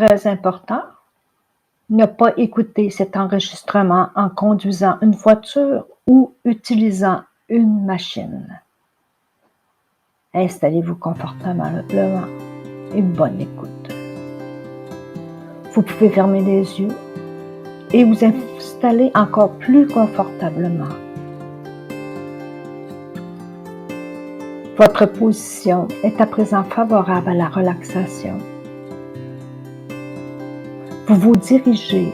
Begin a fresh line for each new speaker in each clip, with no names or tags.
Très important, ne pas écouter cet enregistrement en conduisant une voiture ou utilisant une machine. Installez-vous confortablement et bonne écoute. Vous pouvez fermer les yeux et vous installer encore plus confortablement. Votre position est à présent favorable à la relaxation. Vous vous dirigez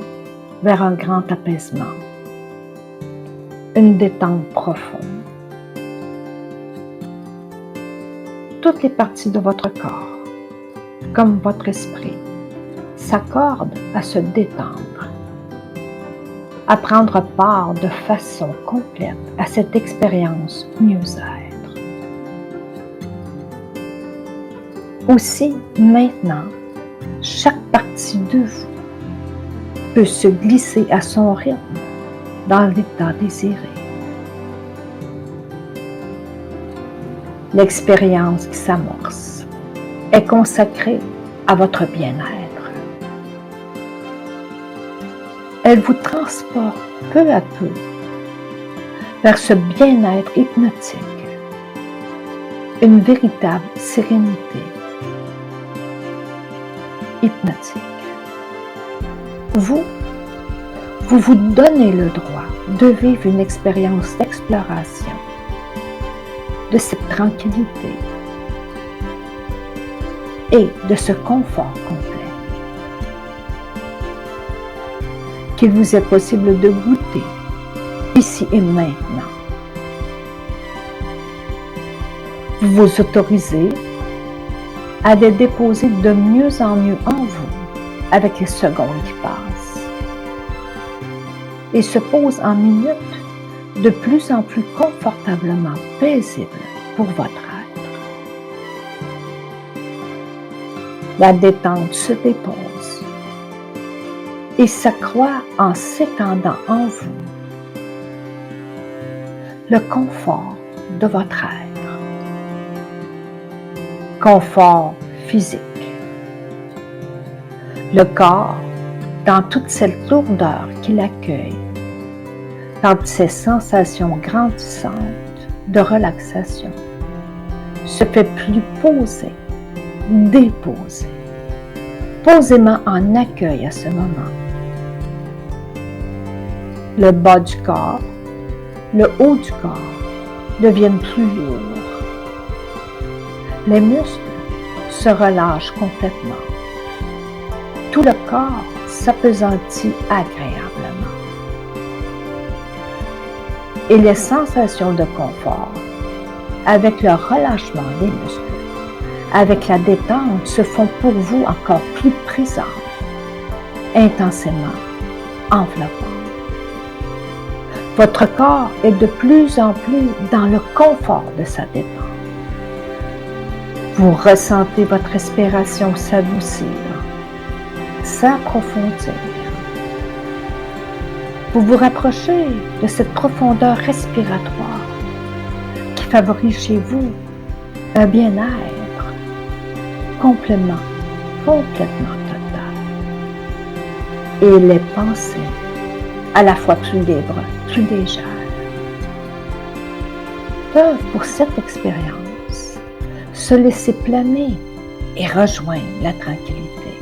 vers un grand apaisement, une détente profonde. Toutes les parties de votre corps, comme votre esprit, s'accordent à se détendre, à prendre part de façon complète à cette expérience mieux-être. Aussi, maintenant, chaque partie de vous peut se glisser à son rythme dans l'état désiré. L'expérience qui s'amorce est consacrée à votre bien-être. Elle vous transporte peu à peu vers ce bien-être hypnotique, une véritable sérénité hypnotique. Vous vous donnez le droit de vivre une expérience d'exploration de cette tranquillité et de ce confort complet qu'il vous est possible de goûter ici et maintenant. Vous vous autorisez à les déposer de mieux en mieux en vous avec les secondes qui passent et se posent en minutes de plus en plus confortablement paisibles pour votre être. La détente se dépose et s'accroît en s'étendant en vous le confort de votre être. Confort physique. Le corps, dans toute cette lourdeur qu'il accueille, dans ces sensations grandissantes de relaxation, se fait plus poser, déposer, posément en accueil à ce moment. Le bas du corps, le haut du corps deviennent plus lourds. Les muscles se relâchent complètement. Tout le corps s'appesantit agréablement. Et les sensations de confort, avec le relâchement des muscles, avec la détente, se font pour vous encore plus présentes, intensément enveloppant. Votre corps est de plus en plus dans le confort de sa détente. Vous ressentez votre respiration s'adoucir, s'approfondir. Vous vous rapprochez de cette profondeur respiratoire qui favorise chez vous un bien-être complètement total. Et les pensées à la fois plus libres, plus légères, peuvent pour cette expérience se laisser planer et rejoindre la tranquillité.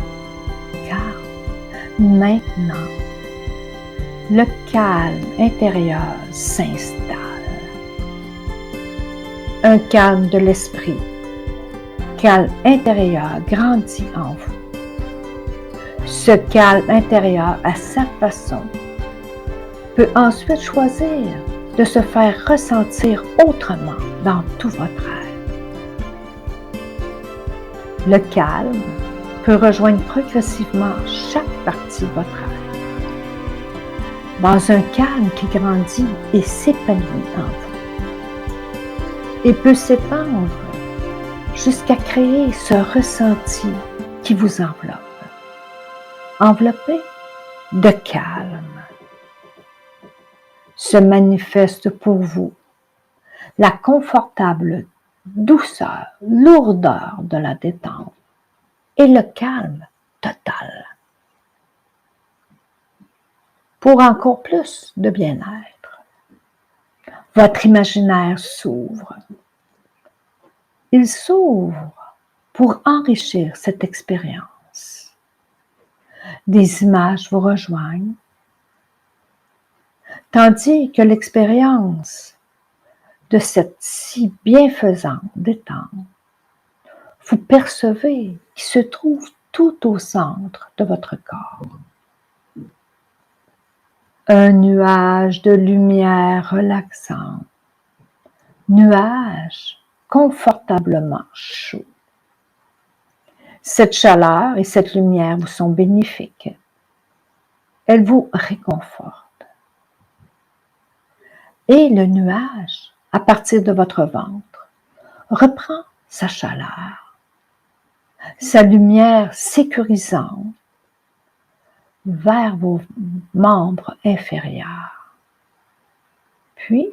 Car maintenant, le calme intérieur s'installe. Un calme de l'esprit, calme intérieur grandit en vous. Ce calme intérieur, à sa façon, peut ensuite choisir de se faire ressentir autrement dans tout votre être. Le calme peut rejoindre progressivement chaque partie de votre être, dans un calme qui grandit et s'épanouit en vous, et peut s'étendre jusqu'à créer ce ressenti qui vous enveloppe, enveloppé de calme. Se manifeste pour vous la confortable douceur, lourdeur de la détente et le calme total. Pour encore plus de bien-être, votre imaginaire s'ouvre. Il s'ouvre pour enrichir cette expérience. Des images vous rejoignent, tandis que l'expérience de cette si bienfaisante détente, vous percevez qu'il se trouve tout au centre de votre corps. Un nuage de lumière relaxante, nuage confortablement chaud. Cette chaleur et cette lumière vous sont bénéfiques. Elles vous réconfortent. Et le nuage, à partir de votre ventre, reprend sa chaleur, sa lumière sécurisante vers vos membres inférieurs, puis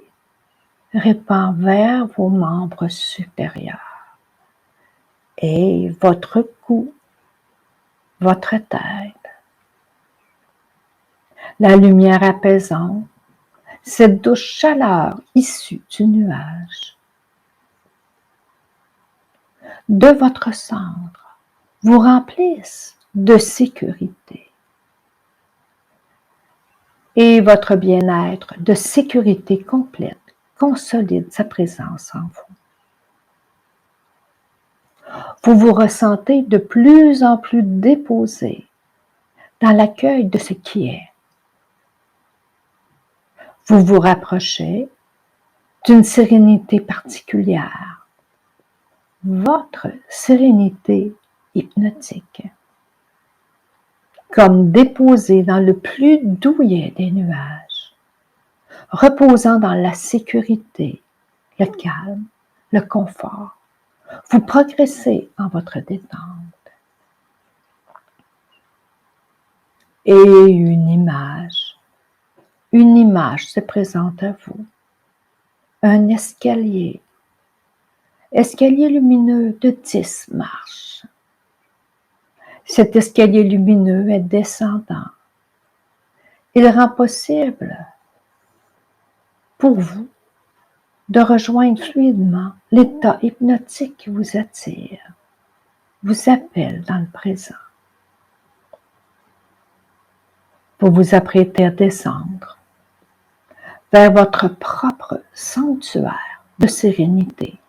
répand vers vos membres supérieurs et votre cou, votre tête. La lumière apaisante, cette douce chaleur issue du nuage, de votre centre, vous remplissent de sécurité. Et votre bien-être de sécurité complète consolide sa présence en vous. Vous vous ressentez de plus en plus déposé dans l'accueil de ce qui est. Vous vous rapprochez d'une sérénité particulière, votre sérénité hypnotique, comme déposée dans le plus douillet des nuages, reposant dans la sécurité, le calme, le confort. Vous progressez en votre détente. Et une image se présente à vous. Un escalier lumineux de 10 marches. Cet escalier lumineux est descendant. Il rend possible pour vous de rejoindre fluidement l'état hypnotique qui vous attire, vous appelle dans le présent. Vous vous apprêtez à descendre vers votre propre sanctuaire de sérénité.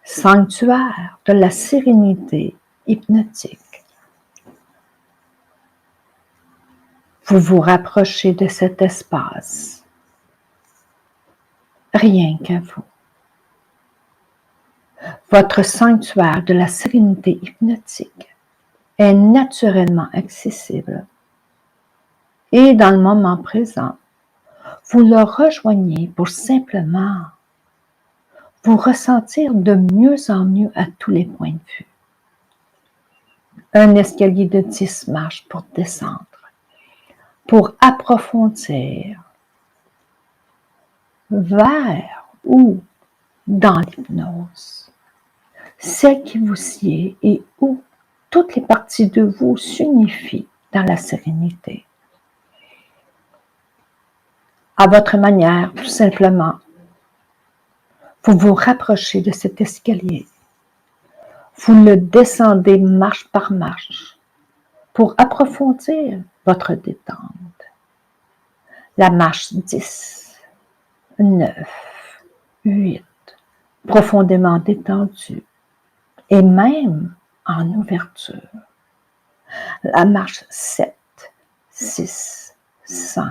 Sanctuaire de la sérénité hypnotique. Vous vous rapprochez de cet espace, rien qu'à vous. Votre sanctuaire de la sérénité hypnotique est naturellement accessible. Et dans le moment présent, vous le rejoignez pour simplement vous ressentir de mieux en mieux à tous les points de vue. Un escalier de 10 marches pour descendre, pour approfondir vers ou dans l'hypnose, celle qui vous sied et où toutes les parties de vous s'unifient dans la sérénité. À votre manière, tout simplement, vous vous rapprochez de cet escalier. Vous le descendez marche par marche pour approfondir votre détente. La marche 10, 9, 8, profondément détendue et même en ouverture. La marche 7, 6, 5,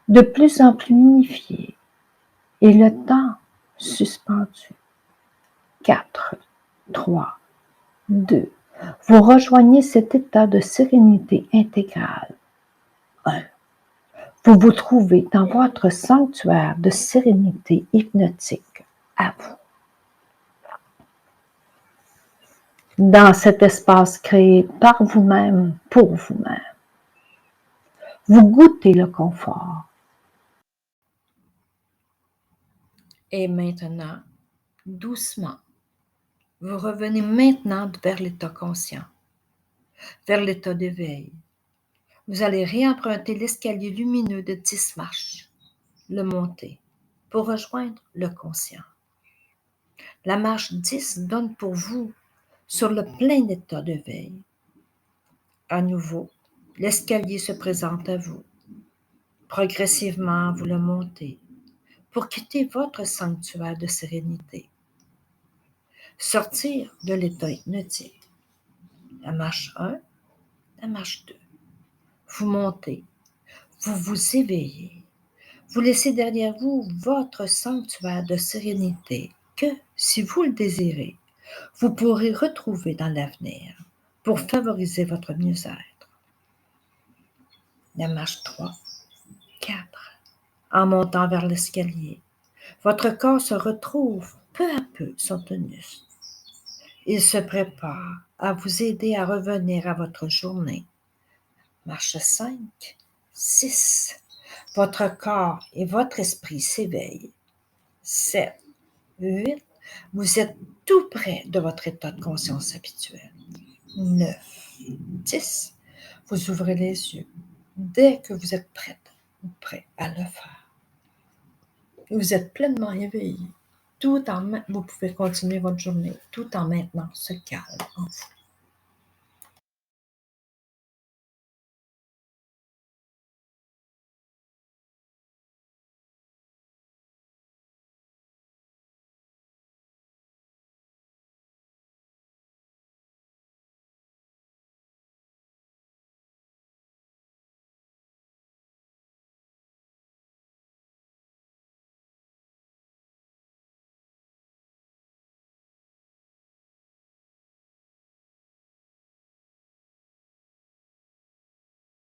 de plus en plus unifiée et le temps suspendu. 4, 3, 2. Vous rejoignez cet état de sérénité intégrale. 1. Vous vous trouvez dans votre sanctuaire de sérénité hypnotique à vous. Dans cet espace créé par vous-même, pour vous-même. Vous goûtez le confort. Et maintenant, doucement, vous revenez maintenant vers l'état conscient.
vers l'état d'éveil. Vous allez réemprunter l'escalier lumineux de 10 marches, le monter, pour rejoindre le conscient. La marche 10 donne pour vous sur le plein état d'éveil. À nouveau, l'escalier se présente à vous. Progressivement, vous le montez pour quitter votre sanctuaire de sérénité. Sortir de l'état hypnotique. La marche 1, la marche 2. Vous montez, vous vous éveillez. Vous laissez derrière vous votre sanctuaire de sérénité que, si vous le désirez, vous pourrez retrouver dans l'avenir pour favoriser votre mieux-être. La marche 3, 4. En montant vers l'escalier, votre corps se retrouve peu à peu son tonus. Il se prépare à vous aider à revenir à votre journée. Marche 5, 6. Votre corps et votre esprit s'éveillent. 7, 8. Vous êtes tout près de votre état de conscience habituel. 9, 10. Vous ouvrez les yeux dès que vous êtes prête ou prêt à le faire. Vous êtes pleinement éveillé. Vous pouvez continuer votre journée tout en maintenant ce calme en vous.